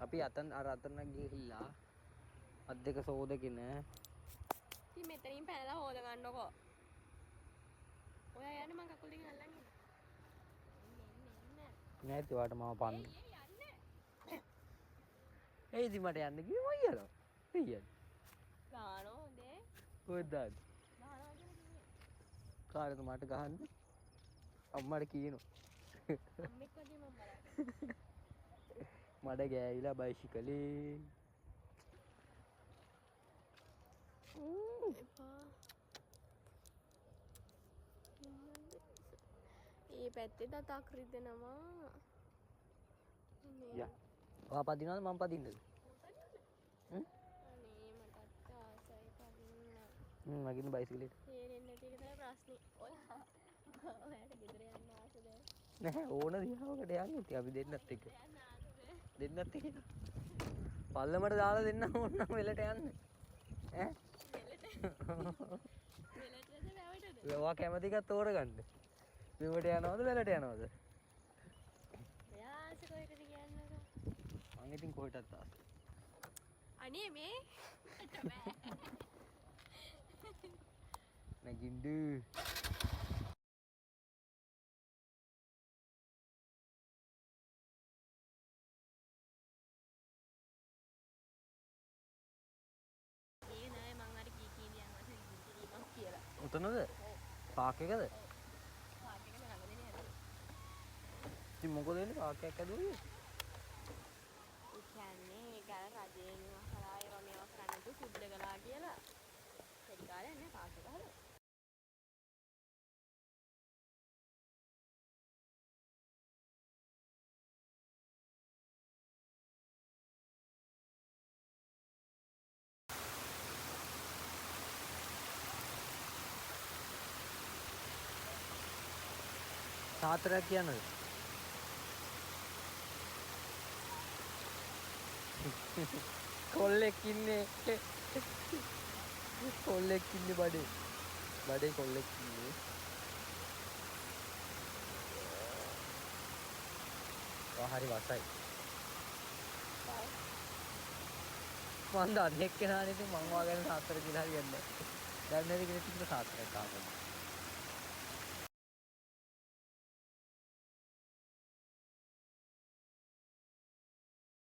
අපි අතන ගිහිල්ලා අත් දෙක සෝදගෙන ඉතින් මෙතනින් පැනලා හොද ගන්නකො. ඔයා යන්න මං කකුල් දෙකෙන් අල්ලන් ඉන්න. නැති වාට මම පන්න. යන්න. ඒ ඉතින් මට යන්න කිව්ව අයියලා. අයියන්. ගානෝ හොඳේ. කොහෙද දාන්නේ? ගානවා කියලා කිව්වේ. කාටද මට ගහන්නේ? අම්මට කියනවා. අම්මෙක් වගේ මම බලන්නේ. මඩ ගෑවිලා බයිසිකලේ. එපා. ඒ පැත්තේ දතක් රිදෙනවා. යා. ඔයා පදිනවද මම පදින්නද? අනේ මටත් ආසයි පදින්න. මගින් බයිසිකලෙට. තේරෙන්නේ නැති එක තමයි ප්‍රශ්නේ. ඔයාට ගෙදර යන්න ආසද? නැහැ ඕන දිහාවකට යන්න ඉතින් අපි දෙන්නත් එක්ක. යන්න ආසද? දෙන්නත් එක්ක. පල්ලමට දාලා දෙන්න ඕන නම් වෙලට යන්න. ඈ? වෙලටද වැවටද? ඔයා කැමති එකක් තෝරගන්න. මෙවට යනවද වෙලට යනවද? එයා ආස කොහෙටද කියන්නකෝ. මං ඉතින් කොහෙටත් ආසයි. අනේ මේ මට බෑ. නැගින්ද. ඒ නෑ මං අර කී කී යනවා ඉතින් කියලා. උතනද? පාක් එකද? පාක් එක ළඟදනේ යන්නේ. ඉතින් මොකද වෙන්නේ පාක් එකක් ඇදුවේ? ඒ කියන්නේ ඒක අර රජේ නිවහලා ඒවා මේවා කරන්න තු සුද්ධ කළා කියලා. වැඩි කාලයක් නෑ පාක් එක හදලා. සාතරයක් කියනද? කොල්ලෙක් ඉන්නේ. කොල්ලෙක් ඉන්නේ බඩේ. බඩේ කොල්ලෙක් ඉන්නේ. හරි වසයි. මන් දන්නේ එක්කෙනානේ ඉතින් මං වාගෙන සාතර කියලා හරියන්නේ නැහැ. දැන් නේද කියලා තිබුණ සාතරයක් ආවම.